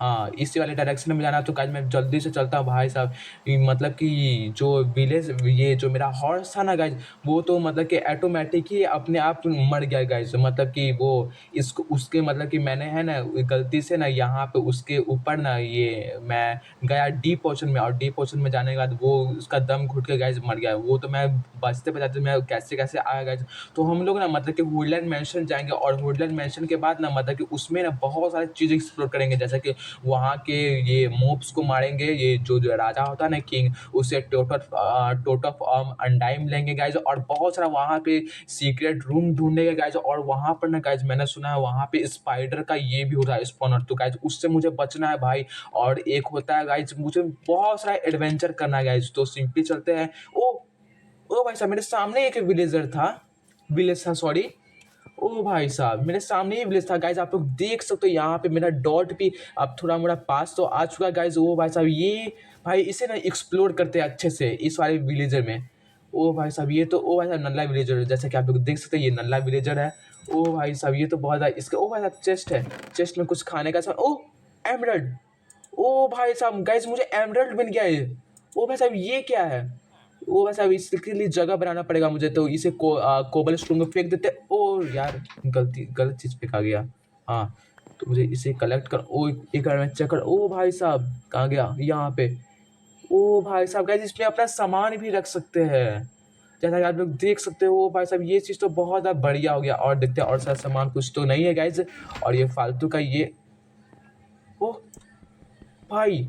हाँ इसी वाले डायरेक्शन में जाना है। तो गाइज मैं जल्दी से चलता हूँ भाई साहब। मतलब कि जो विलेज, ये जो मेरा हॉर्स था ना गाइज, वो तो मतलब कि ऑटोमेटिक ही अपने आप मर गया गाइज। मतलब कि वो इसको उसके मतलब कि मैंने है ना गलती से ना यहाँ पे उसके ऊपर ना ये मैं गया डीप पोर्शन में, और डीप पोर्शन में जाने के बाद वो उसका दम घुट के गाइज मर गया। वो तो मैं बचते बचाते मैं कैसे कैसे आया गाइज। तो हम लोग ना मतलब कि वुडलैंड मैंशन जाएंगे, और वुडलैंड मैंशन के बाद ना मतलब कि उसमें ना बहुत सारी चीज़ें एक्सप्लोर करेंगे, जैसे कि वहाँ के ये मोब्स को मारेंगे। ये जो राजा होता है ना किंग, उससे टोट ऑफ अनडाइम लेंगे गाइज। और बहुत सारा वहाँ पे सीक्रेट रूम ढूंढेंगे गाइज। और वहाँ पर ना गाइज मैंने सुना है वहाँ पे स्पाइडर का ये भी होता है स्पॉनर, तो गाइज उससे मुझे बचना है भाई। और एक होता है गाइज, मुझे बहुत सारा एडवेंचर करना है गाइज। तो सिंपली चलते हैं। ओ भाई साहब मेरे सामने एक विलेजर था, विलेज था सॉरी। ओ भाई साहब मेरे सामने ही विलेज था गाइज, आप लोग देख सकते हो। यहाँ पे मेरा डॉट भी अब थोड़ा मोड़ा पास तो आ चुका है गाइज। ओ भाई साहब ये, भाई इसे ना एक्सप्लोर करते हैं अच्छे से इस वाले विलेजर में। ओ भाई साहब ये तो, ओ भाई साहब नल्ला विलेजर है, जैसा कि आप लोग देख सकते हैं ये नल्ला विलेजर है। ओ भाई साहब ये तो बहुत ज़्यादा इसका, ओ भाई साहब चेस्ट है, चेस्ट में कुछ खाने का सामान। ओ एमरल्ड, ओ भाई साहब गाइज मुझे एमरल्ड मिल गया है। ओ भाई साहब ये क्या है? ओ भाई साहब इसके लिए जगह बनाना पड़ेगा मुझे, तो इसे कोबल स्टोन में फेंक देते। ओ यार गलत चीज़ फेंका गया। हाँ तो मुझे इसे कलेक्ट कर, ओ एक बार मैं चेक कर। ओ भाई साहब कहाँ गया? यहाँ पे। ओ भाई साहब गाइस इसमें अपना सामान भी रख सकते हैं, जैसा कि आप लोग देख सकते हो। ओ भाई साहब ये चीज़ तो बहुत ज़्यादा बढ़िया हो गया। और देखते हैं और सारा सामान कुछ तो नहीं है गाइज। और ये फालतू का ये, ओ भाई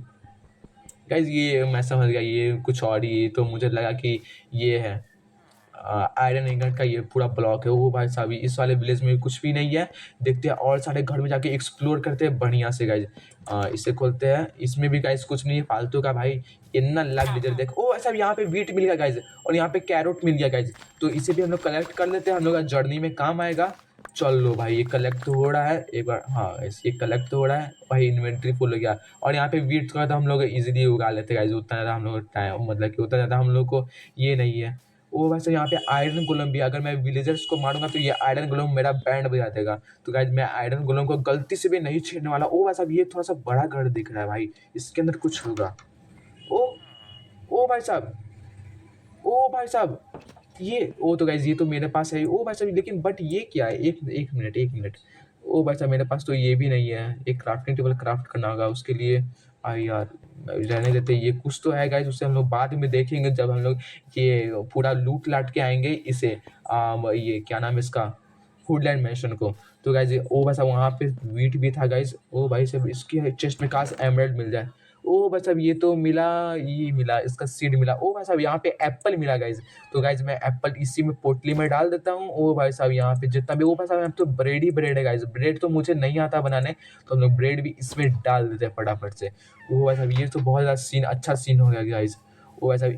गाइज ये मैं समझ गया, ये कुछ और ही, तो मुझे लगा कि ये है आयरन इंगट का ये पूरा ब्लॉक है। वो भाई साहब इस वाले विलेज में कुछ भी नहीं है। देखते हैं और सारे घर में जाके एक्सप्लोर करते हैं बढ़िया से गाइज। इसे खोलते हैं, इसमें भी गाइज कुछ नहीं है फालतू का भाई। इतना लाख डिजर देख, ओ ऐसा यहाँ पे वीट मिल गया गाइज, और यहाँ पे कैरोट मिल गया गाइज। तो इसे भी हम लोग कलेक्ट कर लेते हैं, हम लोग का जर्नी में काम आएगा। चलो भाई ये कलेक्ट तो हो रहा है एक बार। हाँ ये कलेक्ट तो हो रहा है भाई, इन्वेंट्री फुल हो गया। और यहाँ पे वीट का तो हम लोग इजीली उगा लेते हैं गाइज, उतना ज़्यादा हम लोग टाइम मतलब कि उतना ज़्यादा हम लोग को ये नहीं है। ओ भाई साहब यहाँ पे आयरन गोलम भी, अगर मैं विलेजर्स को मारूंगा तो ये आयरन गोलम मेरा बैंड बजा देगा। तो गाइज मैं आयरन गोलम को गलती से भी नहीं छेड़ने वाला। ओ भाई साहब ये थोड़ा सा बड़ा घर दिख रहा है भाई, इसके अंदर कुछ होगा। ओ ओ भाई साहब, ओ भाई साहब, ये ओ तो गाइज ये तो मेरे पास है। ओ भाई साहब लेकिन बट ये क्या है, एक एक मिनट एक मिनट। ओ भाई साहब मेरे पास तो ये भी नहीं है। एक क्राफ्टिंग टेबल क्राफ्ट करना होगा उसके लिए। आई यार, रहने देते, ये कुछ तो है गाइज, उससे हम लोग बाद में देखेंगे जब हम लोग ये पूरा लूट लाट के आएंगे इसे। ये क्या नाम है इसका, वुडलैंड मैंशन को। तो गाइज ओ भाई साहब वहाँ पे वीट भी था गाइज। ओ भाई साहब इसकी चेस्ट में काश एमराल्ड मिल जाए। ओ भाई साहब ये तो मिला, ये मिला, इसका सीड मिला। ओ भाई साहब यहाँ पे एप्पल मिला गाइज। तो गाइज मैं एप्पल इसी में पोटली में डाल देता हूँ। ओ भाई साहब यहाँ पे जितना भी, ओ भाई साहब यहाँ तो ब्रेड ही ब्रेड है गाइज, ब्रेड तो मुझे नहीं आता बनाने, तो हम लोग ब्रेड भी इसमें डाल देते हैं फटाफट से। ओ भाई साहब ये तो बहुत ज़्यादा सीन, अच्छा सीन हो गया गाइज। ओ भाई साहब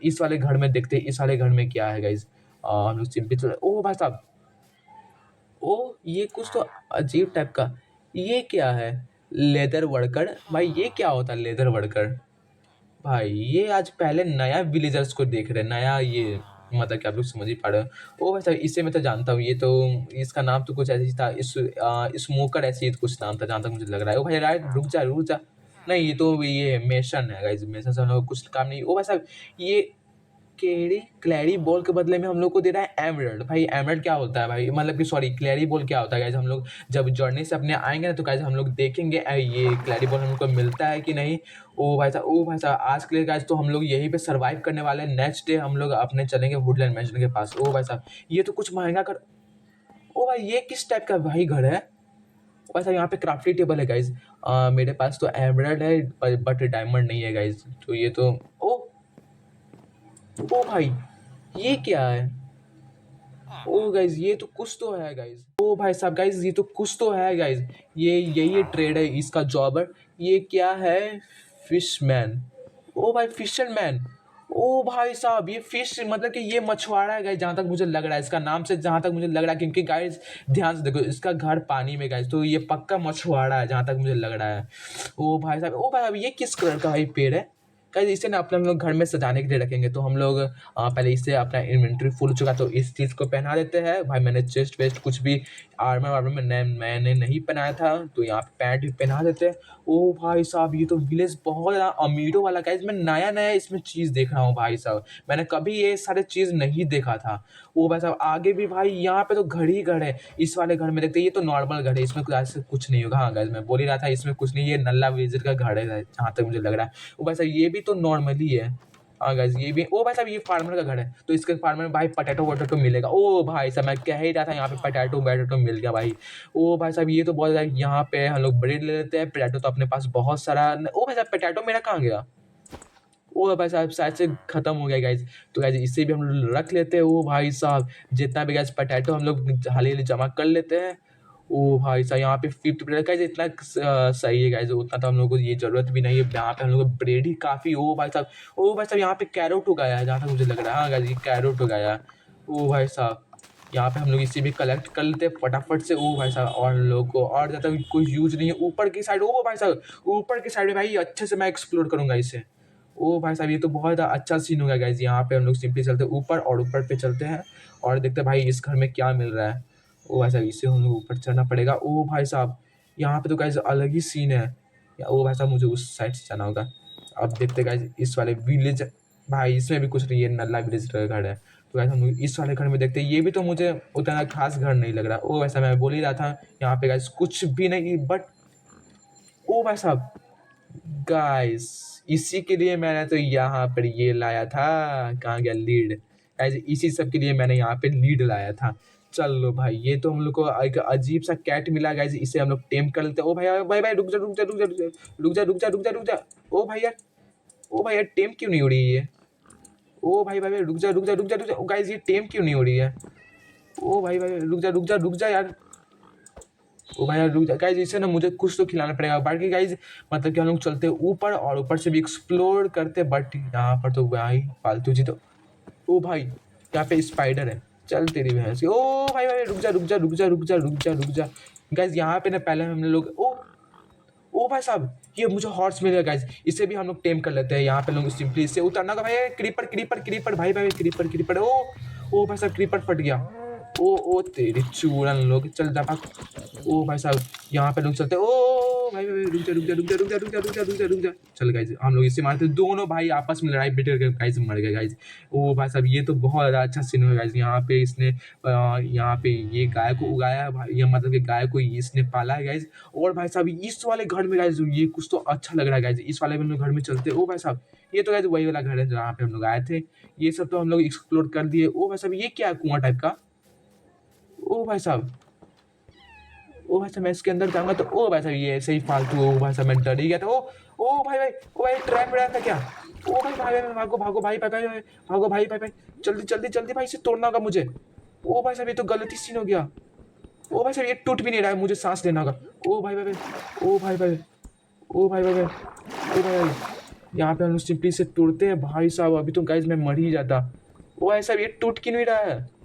इस वाले घर में देखते हैं, इस वाले घर में क्या है गाइज। हम लोग सिंपली, ओ भाई साहब, ओ ये कुछ तो अजीब टाइप का, ये क्या है, लेदर वर्कर। भाई ये क्या होता है लेदर वर्कर? भाई ये आज पहले नया विलेजर्स को देख रहे हैं, नया ये, मतलब कि आप लोग समझ ही पा रहे हो। ओ भाई साहब इसे मैं तो जानता हूँ, ये तो, इसका नाम तो कुछ ऐसे ही था, स्मोकर ऐसे ही कुछ नाम था जहाँ तक मुझे लग रहा है। ओ भाई राइट, रुक जा रुक जा। नहीं ये तो ये मेशन है गाइज, मेशन से हम लोग को कुछ काम नहीं। ओ भाई साहब ये केड़ी क्लैरी बॉल के बदले में हम लोग को दे रहा है एमरल्ड। भाई एमरल्ड क्या होता है भाई, मतलब कि सॉरी क्लैरी बॉल क्या होता है गाइज। हम लोग जब जर्नी से अपने आएंगे ना तो गाइज हम लोग देखेंगे ये क्लैरी बॉल हमको मिलता है कि नहीं। ओ भाई साहब, ओ भाई साहब आज के लिए गाइज तो हम लोग यहीं पे सरवाइव करने वाले हैं। नेक्स्ट डे हम लोग अपने चलेंगे वुडलैंड मैंशन के पास। ओ भाई साहब ये तो कुछ महंगा कर, ओ भाई ये किस टाइप का भाई घर है? भाई साहब यहाँ पे क्राफ्टी टेबल है गाइज। मेरे पास तो एमरल्ड है बट डायमंड नहीं है गाइज। तो ये तो, ओ ओ भाई ये क्या है? ओ गाइज ये तो कुछ तो है गाइज। ओ भाई साहब गाइज ये तो कुछ तो है गाइज। ये यही ट्रेड है इसका, जॉबर। ये क्या है, फिशमैन। ओ भाई फिशरमैन। ओ भाई साहब ये फिश, मतलब कि ये मछुआरा है गाइज, जहाँ तक मुझे लग रहा है इसका नाम से, जहाँ तक मुझे लग रहा है, क्योंकि गाइज ध्यान से देखो इसका घर पानी में गाइज, तो ये पक्का मछुआरा है जहाँ तक मुझे लग रहा है। ओ भाई साहब, ओ भाई साहब ये किस कलर का भाई पेड़ है? गाइस इसे ना अपने हम लोग घर में सजाने के लिए रखेंगे, तो हम लोग पहले इससे अपना इन्वेंटरी फुल हो चुका, तो इस चीज़ को पहना देते हैं। भाई मैंने चेस्ट वेस्ट कुछ भी आर्मर वार्मर मैंने नहीं पहनाया था, तो यहाँ पे पैंट भी पहना देते हैं। ओ भाई साहब ये तो विलेज बहुत ज़्यादा अमीरों वाला गाइस, मैं नया नया इसमें चीज़ देख रहा हूँ भाई साहब, मैंने कभी ये सारे चीज़ नहीं देखा था। ओ भाई साहब आगे भी भाई यहाँ पे तो घर ही घर है। इस वाले घर में देखते हैं, ये तो नॉर्मल घर है, इसमें कुछ ऐसे कुछ नहीं होगा। हाँ गाइस मैं बोल ही रहा था इसमें कुछ नहीं, ये नल्ला विलेजर का घर है जहाँ तक मुझे लग रहा है। ओ भाई साहब ये भी तो नॉर्मली है। हाँ गाइस ये भी, ओ भाई साहब ये फार्मर का घर है, तो इसके फार्मर में भाई पटेटो वटेटो मिलेगा। ओ भाई साहब मैं कह ही रहा था यहाँ पे पटेटो वटेटो मिल गया भाई। ओ भाई साहब ये तो बहुत ज़्यादा, यहाँ पे हम लोग ब्रेड ले लेते हैं, पोटैटो तो अपने पास बहुत सारा। ओ भाई साहब पोटैटो मेरा कहाँ गया? ओ भाई साहब शायद से खत्म हो गया गाइस, तो गाइस इसे भी हम लोग रख लेते हैं। ओ भाई साहब जितना भी गाइस पोटैटो हम लोग हाल ही जमा कर लेते हैं। ओ भाई साहब यहाँ पे 50 गाइस इतना सही है गाइस, उतना तो हम लोग को ये जरूरत भी नहीं है। यहाँ पे हम लोग को ब्रेड ही काफ़ी। ओ भाई साहब, ओ भाई साहब यहाँ पे कैरोट उगाया है जहाँ तक मुझे लग रहा है। हाँ गाइस ये कैरोट उगाया है। ओ भाई साहब यहाँ पे हम लोग इसे भी कलेक्ट कर लेते हैं फटाफट से। ओ भाई साहब और लोग को और ज़्यादा कुछ यूज नहीं है। ऊपर की साइड, ओ भाई साहब ऊपर की साइड में भाई अच्छे से मैं एक्सप्लोर करूंगा इसे। ओ भाई साहब ये तो बहुत अच्छा सीन हो गया गाइस। यहाँ पे हम लोग सिंपली चलते हैं ऊपर, और ऊपर पे चलते हैं और देखते हैं भाई इस घर में क्या मिल रहा है। ओ भाई साहब इसे हम लोग ऊपर चढ़ना पड़ेगा। ओ भाई साहब यहाँ पे तो गाइस अलग ही सीन है। ओ भाई साहब मुझे उस साइड से जाना होगा। अब देखते हैं गाइस इस वाले विलेज, भाई इसमें भी कुछ नहीं है, नल्ला विलेज का घर है। तो गाइस हम लोग इस वाले घर में देखते हैं, ये भी तो मुझे उतना खास घर नहीं लग रहा। ओ वैसा मैं बोल ही रहा था, यहाँ पे गाइस कुछ भी नहीं, बट ओ भाई साहब गाइस इसी के लिए मैंने तो यहाँ पर ये लाया था, कहाँ गया लीड। गाइस इसी सब के लिए मैंने यहाँ पे लीड लाया था। चलो भाई ये तो हम लोग को एक अजीब सा कैट मिला गाइस, इसे हम लोग टेम कर लेते हैं। ओ भाई भाई भाई रुक जा रुक जा रुक जा रुक जा रुक जा रुक जा रुक जा रुक जा। ओ भाई यार, ओ भाई यार टेम क्यों नहीं हो रही है? ओ भाई भाई भाई रुक जा रुक जा रुक जा रुक जा गाइस, ये टेम क्यों नहीं हो रही है? ओ भाई भाई रुक जा रुक जा रुक जा यार। ओ भाई यार रुक जा गाइस, इसे ना मुझे कुछ तो खिलाना पड़ेगा। बाकी गाइस मतलब कि हम लोग चलते हैं ऊपर और ऊपर से भी एक्सप्लोर करते, बट यहाँ पर तो भाई फालतू जी तो। ओ भाई यहाँ पे स्पाइडर है, चल तेरी भैंस की। ओ भाई भाई रुक जा रुक जा रुक जा रुक जा रुक जा रुक जा। गाइस यहाँ पे ना पहले हम लोग, ओ ओ भाई साहब ये मुझे हॉर्स मिल गया गाइज, इसे भी हम लोग टेम कर लेते हैं। यहाँ पे लोग सिंपली इससे उतरना का भाई, क्रीपर क्रीपर क्रीपर भाई भाई क्रीपर क्रीपर, ओ भाई साहब क्रीपर फट गया। ओ तेरी चूड़न लोग, चल जा भाग। ओ भाई साहब यहाँ पे लोग चलते, ओ भाई भाई रुक जा रुक जा रुक जा रुक जा रुक जा रुक जा रुक जा रुक जा। चल गाइज हम लोग इससे मारते, दोनों भाई आपस में लड़ाई बिटर के गाइज मर गए गाइज। ओ भाई साहब ये तो बहुत ज़्यादा अच्छा सीन है गाइज। यहाँ पे इसने यहाँ पे ये गाय को उगाया है भाई, ये मतलब कि गाय को इसने पाला है गाइज। और भाई साहब इस वाले घर में गाइज ये कुछ तो अच्छा लग रहा है गाइज, इस वाले घर में चलते। ओ भाई साहब ये तो गाइज वही वाला घर है जहाँ पे हम लोग आए थे। ये सब तो हम लोग एक्सप्लोर कर दिए। ओ भाई साहब ये क्या है, कुआं टाइप का। ओ भाई साहब, ओ भाई साहब मैं इसके अंदर जाऊंगा तो, ओ भाई साहब ये ऐसे ही फालतू। ओ भाई साहब मैं डर ही गया था। ओ भाई भाई, ओ भाई ट्रैप था क्या। ओ भाई भाई भाई भागो भागो भाई भाई भाई भाई, भागो भाई भाई भाई, जल्दी जल्दी जल्दी भाई, इसे तोड़ना होगा मुझे। ओ भाई साहब ये तो गलती सीन हो गया। ओ भाई साहब ये टूट भी नहीं रहा है, मुझे सांस लेना होगा। ओ भाई भाई भाई, ओ भाई भाई, ओ भाई भाई भाई, ओ भाई भाई, यहाँ पे हम लोग सिंपली से तोड़ते हैं भाई साहब। अभी तो गाइज मैं मर ही जाता। ओ भाई साहब ये टूट क्यों नहीं रहा है।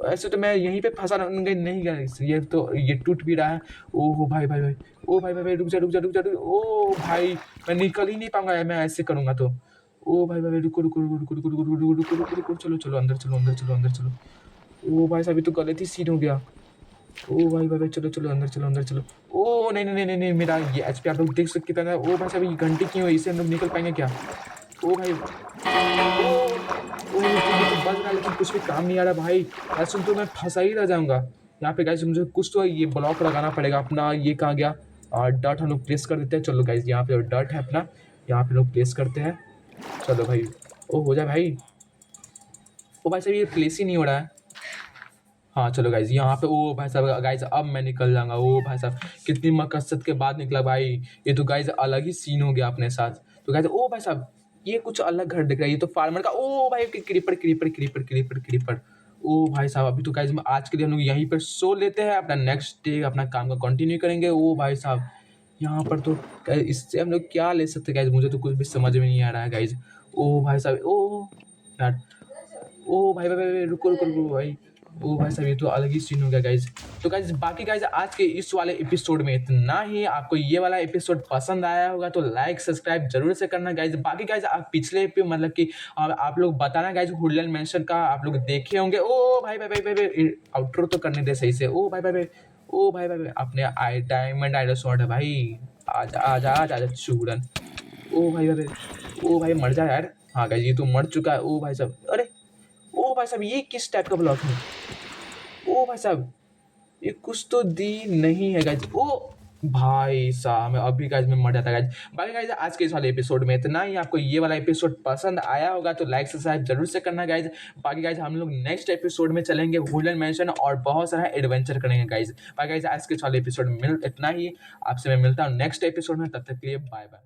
ऐसे तो मैं यहीं पे फंसा नहीं गया, ये तो ये टूट भी रहा है। ओह भाई भाई भाई, ओ भाई भाई भाई रुक जा रुक जा रुक जा ओ भाई मैं निकल ही नहीं पाऊंगा मैं ऐसे करूंगा तो। ओ भाई भाई रुको रुको रुको रुको रुको रुको रुको रुको रुको रुको, चलो चलो अंदर चलो अंदर चलो अंदर चलो। ओ भाई साहब ये तो गलत ही सीन हो गया। ओ भाई भाई भाई चलो चलो अंदर चलो अंदर चलो। ओ नहीं नहीं नहीं नहीं नहीं, मेरा ये एचपी आप लोग देख सकते हैं। ओ भाई साहब ये घंटी क्यों है, इससे हम लोग निकल पाएंगे क्या। ओ भाई, ओ ये तो बज रहा है लेकिन कुछ भी काम नहीं आ रहा भाई, ऐसे तो मैं फंसा ही रह जाऊंगा। यहाँ पे गाइस मुझे कुछ तो ये ब्लॉक लगाना पड़ेगा अपना। ये कहाँ गया, डर्ट हम लोग प्लेस कर देते हैं। चलो गाइस यहाँ पे डर्ट है अपना, यहाँ पे लोग प्लेस करते हैं। चलो भाई, ओ हो जाए भाई। ओ भाई साहब ये प्लेस ही नहीं हो रहा है। हाँ चलो गाइज यहाँ पे, ओ भाई साहब गाइज अब मैं निकल जाऊंगा। ओ भाई साहब कितनी मकसद के बाद निकला भाई। ये तो गाइज अलग ही सीन हो गया अपने साथ। तो गाइज ओ भाई साहब ये कुछ अलग घर दिख रहा है, ये तो फार्मर का। ओ भाई creeper creeper creeper creeper creeper. ओ भाई साहब अभी तो गाइज आज के लिए हम लोग यहीं पर सो लेते हैं, अपना नेक्स्ट डे अपना काम का कंटिन्यू करेंगे। ओ भाई साहब यहाँ पर तो इससे हम लोग क्या ले सकते हैं गाइज, मुझे तो कुछ भी समझ में नहीं आ रहा है गाइज। ओ भाई साहब ओ यार, ओ भाई भाई भाई रुको रुको रुको भाई। ओ भाई साहब ये तो अलग ही सीन हो गया गाइज। तो गाइज बाकी गाइज आज के इस वाले एपिसोड में इतना ही। आपको ये वाला एपिसोड पसंद आया होगा तो लाइक सब्सक्राइब जरूर से करना गाइज। बाकी गाइज आप पिछले पे मतलब कि आप लोग बताना गाइज, वुडलैंड मैंशन का आप लोग देखे होंगे। ओ भाई भाई भाई भाई आउटरो तो करने दे सही से। ओ भाई भाई भाई, ओ भाई भाई भाई अपने आई डायमंड आइडल शॉट है भाई, आजा आजा आजा आजा चूड़न। ओ भाई भाई, ओ भाई मर जा यार। हाँ गाइज ये तो मर चुका है। ओ भाई साहब अरे, ओ भाई साहब ये किस टाइप का ब्लॉक है। ओ भाई साहब ये कुछ तो दी नहीं है गाइज। ओ भाई साहब मैं अभी गाइज में मर जाता गाइज। बाकी गाइज आज के इस वाले एपिसोड में इतना ही। आपको ये वाला एपिसोड पसंद आया होगा तो लाइक सब्सक्राइब जरूर से करना गाइज। बाकी गाइज हम लोग नेक्स्ट एपिसोड में चलेंगे वुडलैंड मैंशन और बहुत सारा एडवेंचर करेंगे गाइज। बाकी गाइज आज के इस वाले एपिसोड में इतना ही। आपसे मैं मिलता हूँ नेक्स्ट एपिसोड में, तब तक के लिए बाय बाय।